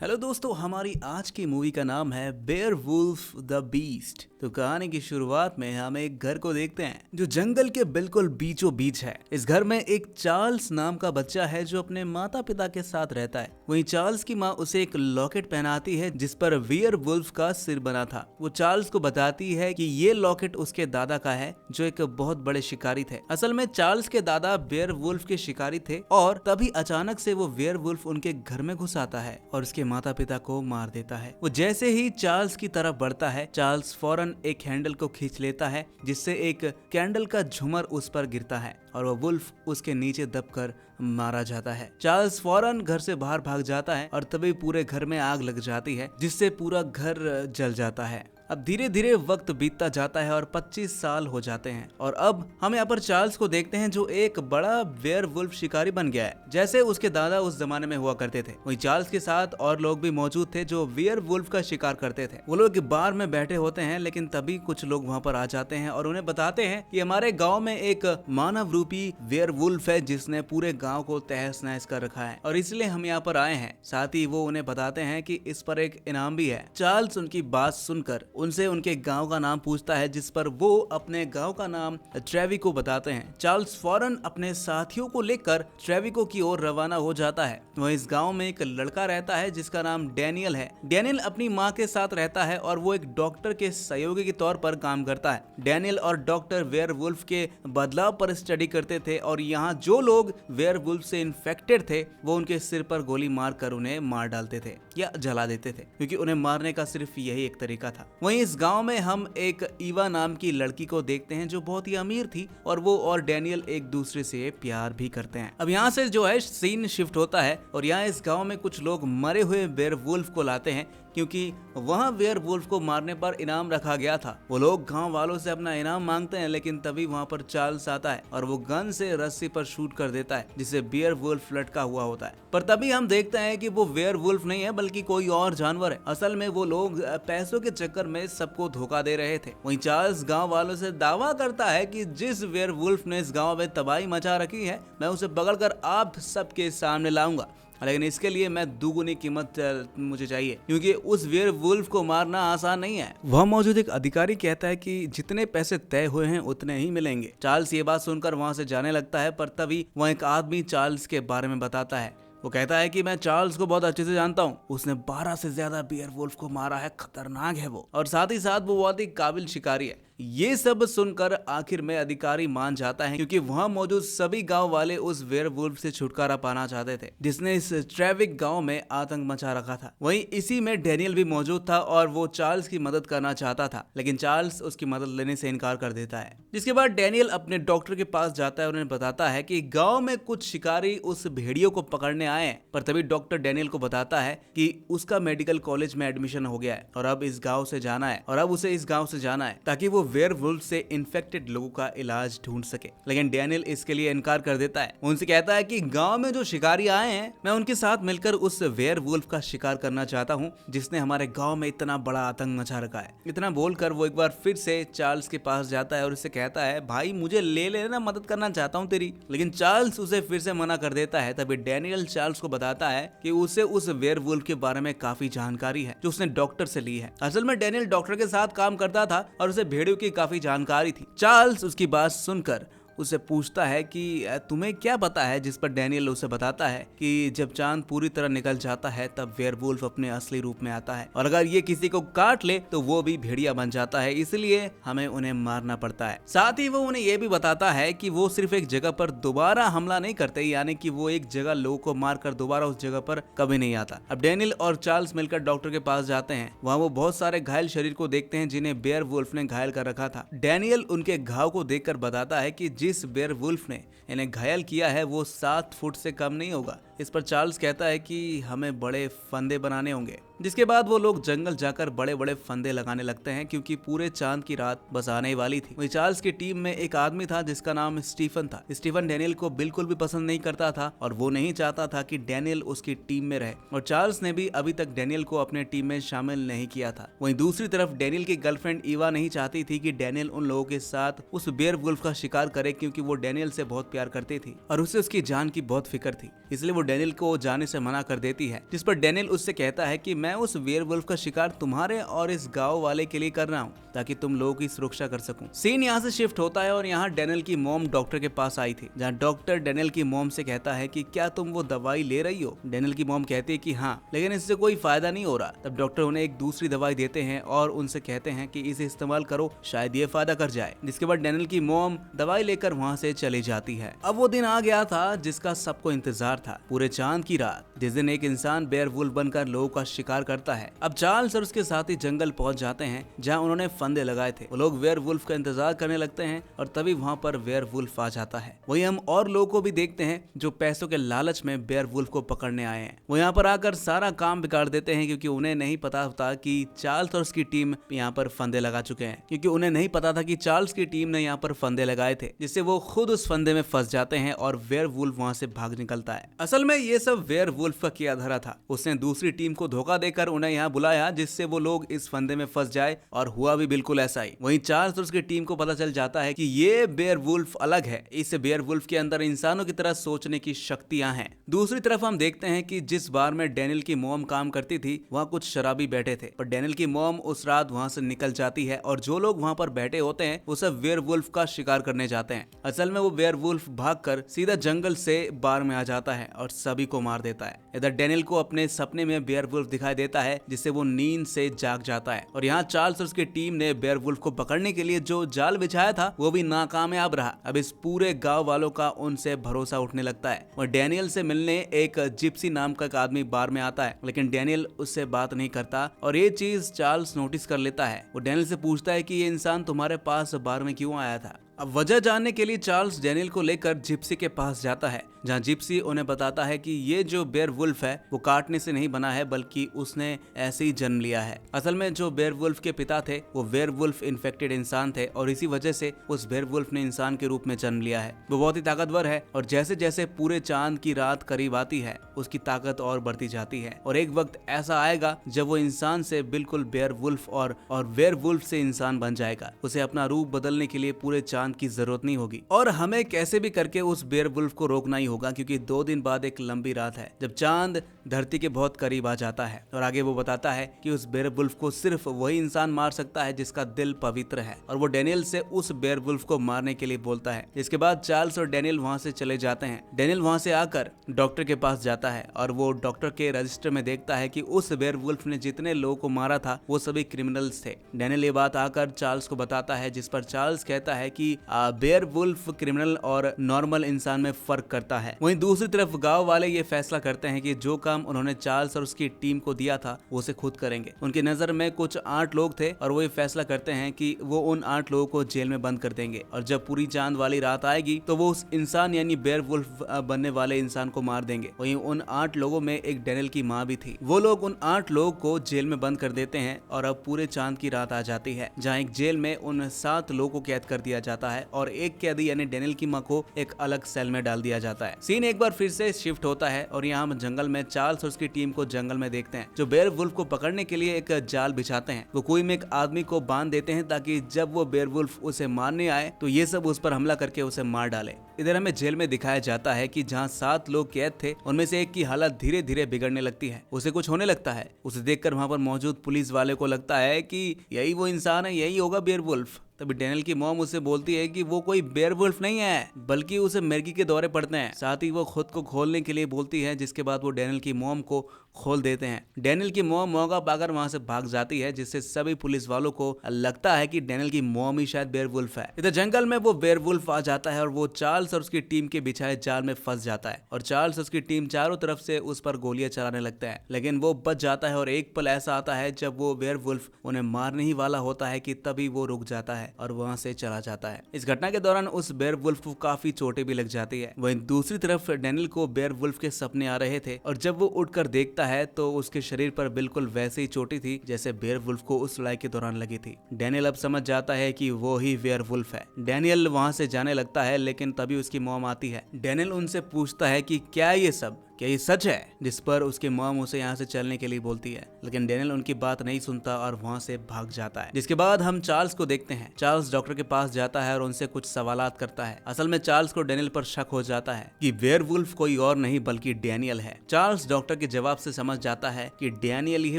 Hello दोस्तों, हमारी आज की मूवी का नाम है बेयर वुल्फ द बीस्ट। तो कहानी की शुरुआत में हम एक घर को देखते हैं जो जंगल के बिल्कुल बीचों बीच है। इस घर में एक चार्ल्स नाम का बच्चा है जो अपने माता पिता के साथ रहता है। वहीं चार्ल्स की माँ उसे एक लॉकेट पहनाती है जिस पर वेयर वुल्फ का सिर बना था। वो चार्ल्स को बताती है कि ये लॉकेट उसके दादा का है जो एक बहुत बड़े शिकारी थे। असल में चार्ल्स के दादा बेयर वुल्फ के शिकारी थे और तभी अचानक से वो वेयर वुल्फ उनके घर में घुस आता है और उसके माता पिता को मार देता है। वो जैसे ही चार्ल्स की तरफ बढ़ता है, चार्ल्स फौरन एक हैंडल को खींच लेता है जिससे एक कैंडल का झूमर उस पर गिरता है और वो वुल्फ उसके नीचे दबकर मारा जाता है। चार्ल्स फौरन घर से बाहर भाग जाता है और तभी पूरे घर में आग लग जाती है जिससे पूरा घर जल जाता है। अब धीरे धीरे वक्त बीतता जाता है और 25 साल हो जाते हैं और अब हम यहाँ पर चार्ल्स को देखते हैं जो एक बड़ा वेयर वुल्फ शिकारी बन गया है जैसे उसके दादा उस जमाने में हुआ करते थे। वहीं चार्ल्स के साथ और लोग भी मौजूद थे जो वेयर वुल्फ का शिकार करते थे। वो लोग बार में बैठे होते हैं लेकिन तभी कुछ लोग वहाँ पर आ जाते हैं और उन्हें बताते हैं कि हमारे गाँव में एक मानव रूपी वेयर वुल्फ है जिसने पूरे गाँव को तहस नहस कर रखा है और इसलिए हम यहाँ पर आए हैं। साथ ही वो उन्हें बताते हैं कि इस पर एक इनाम भी है। चार्ल्स उनकी बात सुनकर उनसे उनके गांव का नाम पूछता है जिस पर वो अपने गांव का नाम ट्रेविको बताते हैं। चार्ल्स फौरन अपने साथियों को लेकर ट्रेविको की ओर रवाना हो जाता है। वह इस गांव में एक लड़का रहता है जिसका नाम डैनियल है। डैनियल अपनी माँ के साथ रहता है और वो एक डॉक्टर के सहयोगी के तौर पर काम करता है। डैनियल और डॉक्टर वेयर वुल्फ के बदलाव पर स्टडी करते थे और यहाँ जो लोग वेयर वुल्फ से इन्फेक्टेड थे वो उनके सिर पर गोली मारकर उन्हें मार डालते थे या जला देते थे क्योंकि उन्हें मारने का सिर्फ यही एक तरीका था। वहीं इस गांव में हम एक ईवा नाम की लड़की को देखते हैं जो बहुत ही अमीर थी और वो और डैनियल एक दूसरे से प्यार भी करते हैं। अब यहाँ से जो है सीन शिफ्ट होता है और यहाँ इस गांव में कुछ लोग मरे हुए बेयर वुल्फ को लाते हैं क्योंकि वहाँ वेयर वुल्फ को मारने पर इनाम रखा गया था। वो लोग गांव वालों से अपना इनाम मांगते हैं लेकिन तभी वहाँ पर चार्ल्स आता है और वो गन से रस्सी पर शूट कर देता है जिससे बेयर वुल्फ लटका हुआ होता है। पर तभी हम देखते हैं कि वो वेयर वुल्फ नहीं है बल्कि कोई और जानवर है। असल में वो लोग पैसों के चक्कर में सबको धोखा दे रहे थे। वहीं चार्ल्स गाँव वालों से दावा करता है कि जिस वेयर वुल्फ ने इस गाँव में तबाही मचा रखी है मैं उसे पकड़कर आप सबके सामने लाऊंगा, लेकिन इसके लिए मैं दुगुनी कीमत मुझे चाहिए क्योंकि उस वेयर वुल्फ को मारना आसान नहीं है। वह मौजूद एक अधिकारी कहता है कि जितने पैसे तय हुए हैं उतने ही मिलेंगे। चार्ल्स ये बात सुनकर वहां से जाने लगता है पर तभी वह एक आदमी चार्ल्स के बारे में बताता है। वो कहता है कि मैं चार्ल्स को बहुत अच्छे से जानता हूँ, उसने 12 से ज्यादा बेयर वुल्फ को मारा है, खतरनाक है वो, और साथ ही साथ वो बहुत ही काबिल शिकारी है। ये सब सुनकर आखिर में अधिकारी मान जाता है क्योंकि वहां मौजूद सभी गांव वाले उस वेयर वुल्फ से छुटकारा पाना चाहते थे जिसने इस ट्रेविक गांव में आतंक मचा रखा था। वहीं इसी में डैनियल भी मौजूद था और वो चार्ल्स की मदद करना चाहता था लेकिन चार्ल्स उसकी मदद लेने से इनकार कर देता है। जिसके बाद डैनियल अपने डॉक्टर के पास जाता है और उन्हें बताता है कि गाँव में कुछ शिकारी उस भेड़ियों को पकड़ने आए हैं। पर तभी डॉक्टर डैनियल को बताता है कि उसका मेडिकल कॉलेज में एडमिशन हो गया है और अब इस गाँव से जाना है और अब उसे इस गाँव से जाना है ताकि वो वेयर वुल्फ से इन्फेक्टेड लोगों का इलाज ढूंढ सके। लेकिन डैनियल इसके लिए इनकार कर देता है। उनसे कहता है कि गांव में जो शिकारी आए हैं मैं उनके साथ मिलकर उस वेयर वुल्फ का शिकार करना चाहता हूं जिसने हमारे गांव में इतना बड़ा आतंक मचा रखा है। इतना बोलकर वो एक बार फिर से चार्ल्स के पास जाता है और उससे कहता है भाई मुझे ले लेना, मदद करना चाहता हूँ तेरी। लेकिन चार्ल्स उसे फिर से मना कर देता है। तभी डैनियल चार्ल्स को बताता है कि उसे उस वेयर वुल्फ के बारे में काफी जानकारी है जो उसने डॉक्टर से ली है। असल में डैनियल डॉक्टर के साथ काम करता था और उसे भेड़ियों की काफी जानकारी थी। चार्ल्स उसकी बात सुनकर उसे पूछता है कि तुम्हें क्या पता है, जिस पर डैनियल उसे बताता है कि जब चांद पूरी तरह निकल जाता है तब वेयरवुल्फ अपने असली रूप में आता है और अगर ये किसी को काट ले तो वो भी भेड़िया बन जाता है, इसलिए हमें उन्हें मारना पड़ता है। साथ ही वो उन्हें ये भी बताता है कि वो सिर्फ एक जगह पर दोबारा हमला नहीं करते, यानी कि वो एक जगह लोगों को मारकर दोबारा उस जगह पर कभी नहीं आता। अब डैनियल और चार्ल्स मिलकर डॉक्टर के पास जाते हैं। वहाँ वो बहुत सारे घायल शरीर को देखते हैं जिन्हें बेयरवुल्फ ने घायल कर रखा था। डैनियल उनके घाव को देखकर बताता है कि जिस बेयरवुल्फ ने इन्हें घायल किया है वो 7 फुट से कम नहीं होगा। इस पर चार्ल्स कहता है कि हमें बड़े फंदे बनाने होंगे। जिसके बाद वो लोग जंगल जाकर बड़े बड़े फंदे लगाने लगते हैं क्योंकि पूरे चांद की रात बस आने वाली थी। वही चार्ल्स की टीम में एक आदमी था जिसका नाम स्टीफन था। स्टीफन डैनियल को बिल्कुल भी पसंद नहीं करता था और वो नहीं चाहता था कि डैनियल उसकी टीम में रहे और चार्ल्स ने भी अभी तक डैनियल को अपने टीम में शामिल नहीं किया था। वहीं दूसरी तरफ डैनियल की गर्लफ्रेंड ईवा नहीं चाहती थी कि डैनियल उन लोगों के साथ उस बेयरवुल्फ का शिकार करे क्योंकि वो डैनियल से बहुत प्यार करती थी और उसे उसकी जान की बहुत फिक्र थी। इसलिए वो डेनियल को जाने से मना कर देती है, जिस पर डेनियल उससे कहता है कि मैं उस वेयरवुल्फ का शिकार तुम्हारे और इस गांव वाले के लिए कर रहा हूँ ताकि तुम लोगों की सुरक्षा कर सकूं। सीन यहाँ से शिफ्ट होता है और यहाँ डेनियल की मॉम डॉक्टर के पास आई थी, जहाँ डॉक्टर डेनियल की मॉम से कहता है कि क्या तुम वो दवाई ले रही हो। डेनियल की मॉम कहती है कि हाँ, लेकिन इससे कोई फायदा नहीं हो रहा। तब डॉक्टर उन्हें एक दूसरी दवाई देते हैं और उनसे कहते हैं कि इसे इस्तेमाल करो, शायद ये फायदा कर जाए। जिसके बाद डेनियल की मॉम दवाई लेकर वहाँ से चली जाती है। अब वो दिन आ गया था जिसका सबको इंतजार था, पूरे चांद की रात, जिस दिन एक इंसान बेयरवुल्फ बनकर लोगों का शिकार करता है। अब चार्ल्स और उसके साथी जंगल पहुंच जाते हैं जहां उन्होंने फंदे लगाए थे। वो लोग वेयरवुल्फ का इंतजार करने लगते हैं और तभी वहां पर वेयरवुल्फ आ जाता है। वहीं हम और लोगों को भी देखते हैं जो पैसों के लालच में बेयरवुल्फ को पकड़ने आए हैं। वो यहाँ पर आकर सारा काम बिगाड़ देते हैं, क्योंकि उन्हें नहीं पता होता कि चार्ल्स और उसकी टीम यहाँ पर फंदे लगा चुके हैं। क्योंकि उन्हें नहीं पता था कि चार्ल्स की टीम ने यहाँ पर फंदे लगाए थे, जिससे वो खुद उस फंदे में फंस जाते हैं और वेयरवुल्फ वहां से भाग निकलता है। असल में ये सब वेयरवुल्फ का किया धरा था। उसने दूसरी टीम को धोखा देकर उन्हें यहाँ बुलाया, जिससे वो लोग इस फंदे में फंस जाए, और हुआ भी बिल्कुल ऐसा ही। वहीं चार्ल्स और उसकी टीम को पता चल जाता है कि ये बेयरवुल्फ अलग है, इस बेयरवुल्फ के अंदर इंसानों की तरह सोचने की शक्तियां हैं। दूसरी तरफ हम देखते हैं कि जिस बार में डेनियल की मॉम काम करती थी वहाँ कुछ शराबी बैठे थे, पर डेनियल की मॉम उस रात वहाँ से निकल जाती है और जो लोग वहाँ पर बैठे होते हैं वो सब वेयरवुल्फ का शिकार करने जाते हैं। असल में वो वेयरवुल्फ भागकर सीधा जंगल से बार में आ जाता है और सभी को मार देता है। इधर डेनियल को अपने सपने में बेयरवुल्फ दिखाई देता है, जिससे वो नींद से जाग जाता है। और यहाँ चार्ल्स और उसकी टीम ने बेयरवुल्फ को पकड़ने के लिए जो जाल बिछाया था वो भी नाकामयाब रहा। अब इस पूरे गांव वालों का उनसे भरोसा उठने लगता है। और डेनियल से मिलने एक जिप्सी नाम का एक आदमी बार में आता है, लेकिन डेनियल उससे बात नहीं करता और ये चीज चार्ल्स नोटिस कर लेता है। वो डेनियल से पूछता है कि ये इंसान तुम्हारे पास बार में क्यों आया था। अब वजह जानने के लिए चार्ल्स डेनियल को लेकर जिप्सी के पास जाता है, जहां जिप्सी उन्हें बताता है कि ये जो बेयरवुल्फ है वो काटने से नहीं बना है, बल्कि उसने ऐसे ही जन्म लिया है। असल में जो बेयरवुल्फ के पिता थे वो वेयरवुल्फ इन्फेक्टेड इंसान थे और इसी वजह से उस बेयरवुल्फ ने इंसान के रूप में जन्म लिया है। वो बहुत ही ताकतवर है और जैसे जैसे पूरे चांद की रात करीब आती है उसकी ताकत और बढ़ती जाती है। और एक वक्त ऐसा आएगा जब वो इंसान से बिल्कुल बेयरवुल्फ और वेयरवुल्फ से इंसान बन जाएगा। उसे अपना रूप बदलने के लिए पूरे चांद की जरूरत नहीं होगी और हमें कैसे भी करके उस बेयरवुल्फ को रोकना ही होगा, क्योंकि 2 दिन बाद एक लंबी रात है जब चांद धरती के बहुत करीब आ जाता है। और आगे वो बताता है कि उस बेयरवुल्फ को सिर्फ वही इंसान मार सकता है जिसका दिल पवित्र है। और वो डेनियल से उस बेयरवुल्फ को मारने के लिए बोलता है। इसके बाद चार्ल्स और डेनियल वहां से चले जाते हैं। डेनियल वहां से आकर डॉक्टर के पास जाता है और वो डॉक्टर के रजिस्टर में देखता है कि उस बेयरवुल्फ ने जितने लोगों को मारा था वो सभी क्रिमिनल्स थे। डेनियल ये बात आकर चार्ल्स को बताता है, जिस पर चार्ल्स कहता है कि बेयरवुल्फ क्रिमिनल और नॉर्मल इंसान में फर्क करता है। वहीं दूसरी तरफ गांव वाले ये फैसला करते हैं कि जो काम उन्होंने चार्ल्स और उसकी टीम को दिया था वो उसे खुद करेंगे। उनकी नजर में कुछ 8 लोग थे और वो ये फैसला करते हैं कि वो उन 8 लोगों को जेल में बंद कर देंगे और जब पूरी चांद वाली रात आएगी तो वो उस इंसान यानी बेयरवुल्फ बनने वाले इंसान को मार देंगे। वहीं उन 8 लोगों में एक डेनियल की माँ भी थी। वो लोग उन 8 लोगों को जेल में बंद कर देते हैं और अब पूरे चांद की रात आ जाती है, जहाँ एक जेल में उन 7 लोगों को कैद कर दिया जाता है और एक कैदी यानी डेनियल की माँ को एक अलग सेल में डाल दिया जाता है। सीन एक बार फिर से शिफ्ट होता है और यहाँ हम जंगल में चार्ल्स और उसकी टीम को जंगल में देखते हैं, जो बेयरवुल्फ को पकड़ने के लिए एक जाल बिछाते हैं। वो कुएं में एक आदमी को बांध देते हैं ताकि जब वो बेयरवुल्फ उसे मारने आए तो ये सब उस पर हमला करके उसे मार डाले। इधर हमें जेल में दिखाया जाता है कि जहाँ 7 लोग कैद थे उनमें से एक की हालत धीरे धीरे बिगड़ने लगती है। उसे कुछ होने लगता है। उसे देखकर वहाँ पर मौजूद पुलिस वाले को लगता है कि यही वो इंसान है, यही होगा बेयरवुल्फ। तभी डेनियल की मॉम उसे बोलती है कि वो कोई बेयरवुल्फ नहीं है, बल्कि उसे मिर्गी के दौरे पड़ते हैं। साथ ही वो खुद को खोलने के लिए बोलती है, जिसके बाद वो डेनियल की मॉम को खोल देते हैं। डेनियल की मॉम मौका पाकर वहां से भाग जाती है, जिससे सभी पुलिस वालों को लगता है कि डेनियल की मॉम ही शायद बेयरवुल्फ है। इधर जंगल में वो बेयरवुल्फ आ जाता है और वो चार्ल्स और उसकी टीम के बिछाए जाल में फंस जाता है और चार्ल्स और उसकी टीम चारों तरफ से उस पर गोलियां चलाने लगते हैं, लेकिन वो बच जाता है। और एक पल ऐसा आता है जब वो बेयरवुल्फ उन्हें मारने ही वाला होता है कि तभी वो रुक जाता है और वहां से चला जाता है। इस घटना के दौरान उस बेयरवुल्फ को काफी चोटें भी लग जाती है। वहीं दूसरी तरफ डेनियल को बेयरवुल्फ के सपने आ रहे थे और जब वो उठकर देखता है तो उसके शरीर पर बिल्कुल वैसे ही चोटी थी जैसे बेयरवुल्फ को उस लड़ाई के दौरान लगी थी। डेनियल अब समझ जाता है कि वो ही बेयरवुल्फ है। डेनियल वहां से जाने लगता है, लेकिन तभी उसकी मॉम आती है। डेनियल उनसे पूछता है कि क्या ये सब, क्या ये सच है, जिस पर उसके मॉम उसे यहाँ से चलने के लिए बोलती है, लेकिन डेनियल उनकी बात नहीं सुनता और वहाँ से भाग जाता है। जिसके बाद हम चार्ल्स को देखते हैं। चार्ल्स डॉक्टर के पास जाता है और उनसे कुछ सवालात करता है। असल में चार्ल्स को डेनियल पर शक हो जाता है कि वेयरवुल्फ कोई और नहीं बल्कि डेनियल है। चार्ल्स डॉक्टर के जवाब से समझ जाता है कि डेनियल ही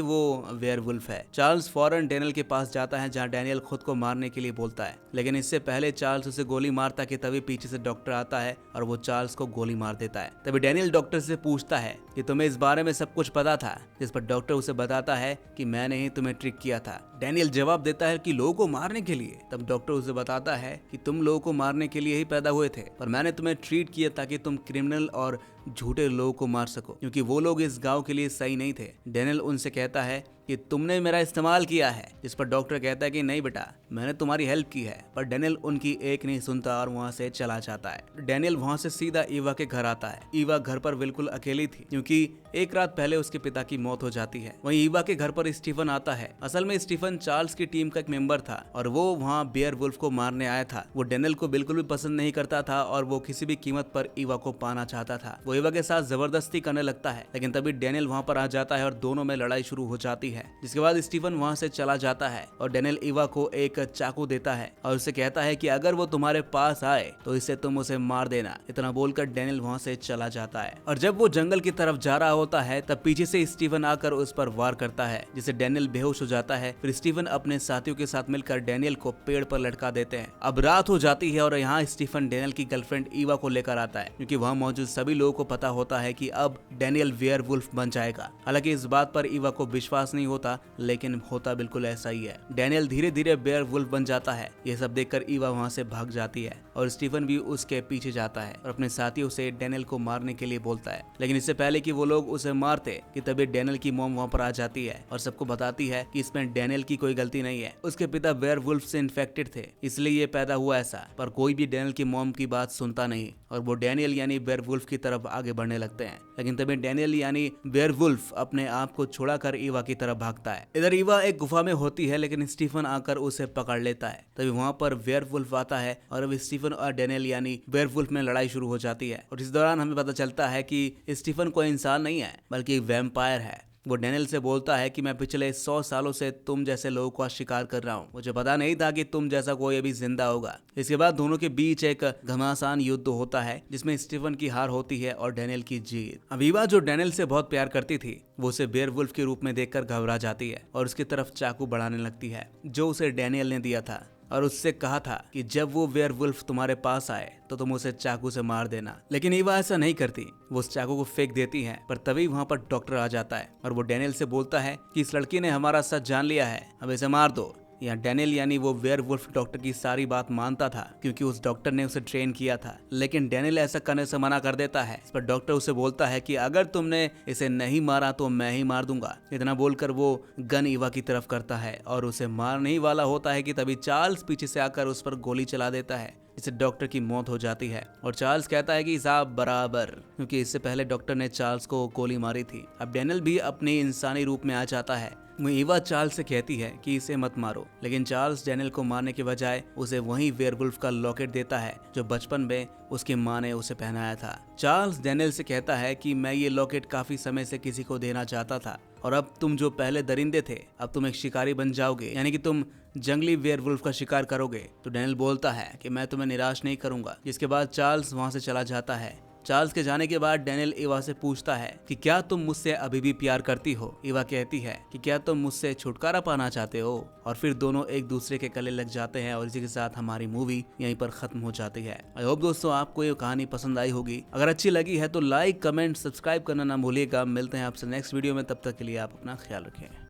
वो वेयरवुल्फ है। चार्ल्स फौरन डेनियल के पास जाता है जहाँ डेनियल खुद को मारने के लिए बोलता है, लेकिन इससे पहले चार्ल्स उसे गोली मारता कि तभी पीछे से डॉक्टर आता है और वो चार्ल्स को गोली मार देता है। तभी डेनियल डॉक्टर से पूछता है कि तुम्हें इस बारे में सब कुछ पता था, जिस पर डॉक्टर उसे बताता है कि मैंने ही तुम्हें ट्रिक किया था। डेनियल जवाब देता है कि लोगों को मारने के लिए। तब डॉक्टर उसे बताता है कि तुम लोगों को मारने के लिए ही पैदा हुए थे, पर मैंने तुम्हें ट्रीट किया ताकि तुम क्रिमिनल और झूठे लोगों को मार सको, क्योंकि वो लोग इस गांव के लिए सही नहीं थे। डेनियल उनसे कहता है कि तुमने मेरा इस्तेमाल किया है, जिस पर डॉक्टर कहता है कि नहीं बेटा, मैंने तुम्हारी हेल्प की है। पर डेनियल उनकी एक नहीं सुनता और वहाँ से चला जाता है। डेनियल वहाँ से सीधा ईवा के घर आता है। ईवा घर पर बिल्कुल अकेली थी, क्योंकि एक रात पहले उसके पिता की मौत हो जाती है। वहीं ईवा के घर पर स्टीफन आता है। असल में स्टीफन चार्ल्स की टीम का एक मेंबर था और वो वहाँ बेयरवुल्फ को मारने आया था। वो डेनियल को बिल्कुल भी पसंद नहीं करता था और वो किसी भी कीमत पर ईवा को पाना चाहता था। वो ईवा के साथ जबरदस्ती करने लगता है, लेकिन तभी डेनियल वहाँ पर आ जाता है और दोनों में लड़ाई शुरू हो जाती है। जिसके बाद स्टीफन वहाँ से चला जाता है और डेनियल ईवा को एक चाकू देता है और उसे कहता है कि अगर वो तुम्हारे पास आए तो इससे तुम उसे मार देना। इतना बोलकर डेनियल वहाँ से चला जाता है और जब वो जंगल की तरफ जा रहा होता है तब पीछे से स्टीफन आकर उस पर वार करता है, जिससे डेनियल बेहोश हो जाता है। फिर स्टीफन अपने साथियों के साथ मिलकर डेनियल को पेड़ पर लटका देते हैं। अब रात हो जाती है और यहाँ स्टीफन डेनियल की गर्लफ्रेंड ईवा को लेकर आता है, क्योंकि वहाँ मौजूद सभी लोगों को पता होता है कि अब डेनियल वेयरवुल्फ बन जाएगा। हालांकि इस बात पर ईवा को विश्वास नहीं होता, लेकिन होता बिल्कुल ऐसा ही है। डेनियल धीरे धीरे बेयरवुल्फ बन जाता है। ये सब देखकर ईवा वहाँ से भाग जाती है और स्टीफन भी उसके पीछे जाता है और अपने साथियों से डेनियल को मारने के लिए बोलता है। लेकिन इससे पहले कि वो लोग उसे मारते कि तभी डेनियल की मॉम वहाँ पर आ जाती है और सबको बताती है कि इसमें डेनियल की कोई गलती नहीं है। उसके पिता वेयरवुल्फ से इन्फेक्टेड थे, इसलिए ये पैदा हुआ ऐसा। पर कोई भी डेनियल की मॉम की बात सुनता नहीं और वो डेनियल यानी वेयरवुल्फ की तरफ आगे बढ़ने लगते हैं। लेकिन तभी डेनियल यानी वेयरवुल्फ अपने आप को छुड़ाकर ईवा की तरफ भागता है। इधर ईवा एक गुफा में होती है, लेकिन स्टीफन आकर उसे पकड़ लेता है। तभी वहाँ पर वेयरवुल्फ आता है और अब स्टीफन और डेनियल यानी वेयरवुल्फ में लड़ाई शुरू हो जाती है। और इस दौरान हमें पता चलता है कि स्टीफन कोई इंसान नहीं है बल्कि एक वैम्पायर है। वो डेनियल से बोलता है कि मैं पिछले 100 सालों से तुम जैसे लोगों का शिकार कर रहा हूँ, मुझे पता नहीं था कि तुम जैसा कोई अभी जिंदा होगा। इसके बाद दोनों के बीच एक घमासान युद्ध होता है, जिसमें स्टीफन की हार होती है और डेनियल की जीत। अब ईवा जो डेनियल से बहुत प्यार करती थी, वो उसे बेयरवुल्फ के रूप में देखकर घबरा जाती है और उसकी तरफ चाकू बढ़ाने लगती है जो उसे डेनियल ने दिया था और उससे कहा था कि जब वो वेयरवुल्फ तुम्हारे पास आए तो तुम उसे चाकू से मार देना। लेकिन ईवा ऐसा नहीं करती, वो उस चाकू को फेंक देती है। पर तभी वहाँ पर डॉक्टर आ जाता है और वो डेनियल से बोलता है कि इस लड़की ने हमारा सच जान लिया है, अब इसे मार दो। यहाँ डेनियल यानी वो वेयरवुल्फ डॉक्टर की सारी बात मानता था, क्योंकि उस डॉक्टर ने उसे ट्रेन किया था। लेकिन डेनियल ऐसा करने से मना कर देता है। इस पर डॉक्टर उसे बोलता है कि अगर तुमने इसे नहीं मारा तो मैं ही मार दूंगा। इतना बोलकर वो गन ईवा की तरफ करता है और उसे मारने ही वाला होता है कि तभी चार्ल्स पीछे से आकर उस पर गोली चला देता है, इससे डॉक्टर की मौत हो जाती है। और चार्ल्स कहता है कि साहब बराबर, क्योंकि इससे पहले डॉक्टर ने चार्ल्स को गोली मारी थी। अब डेनियल भी अपने इंसानी रूप में आ जाता है। ईवा चार्ल्स से कहती है कि इसे मत मारो, लेकिन चार्ल्स डेनियल को मारने के बजाय उसे वही वेयरवुल्फ का लॉकेट देता है जो बचपन में उसकी माँ ने उसे पहनाया था। चार्ल्स डेनियल से कहता है कि मैं ये लॉकेट काफी समय से किसी को देना चाहता था और अब तुम जो पहले दरिंदे थे, अब तुम एक शिकारी बन जाओगे, यानी कि तुम जंगली वेयरवुल्फ का शिकार करोगे। तो डेनियल बोलता है कि मैं तुम्हें निराश नहीं करूंगा। जिसके बाद चार्ल्स वहाँ से चला जाता है। चार्ल्स के जाने के बाद डेनियल ईवा से पूछता है कि क्या तुम मुझसे अभी भी प्यार करती हो। ईवा कहती है कि क्या तुम मुझसे छुटकारा पाना चाहते हो, और फिर दोनों एक दूसरे के गले लग जाते हैं और इसी के साथ हमारी मूवी यहीं पर खत्म हो जाती है। आई होप दोस्तों आपको ये कहानी पसंद आई होगी। अगर अच्छी लगी है तो लाइक, कमेंट, सब्सक्राइब करना ना भूलिएगा। मिलते हैं आपसे नेक्स्ट वीडियो में, तब तक के लिए आप अपना ख्याल रखें।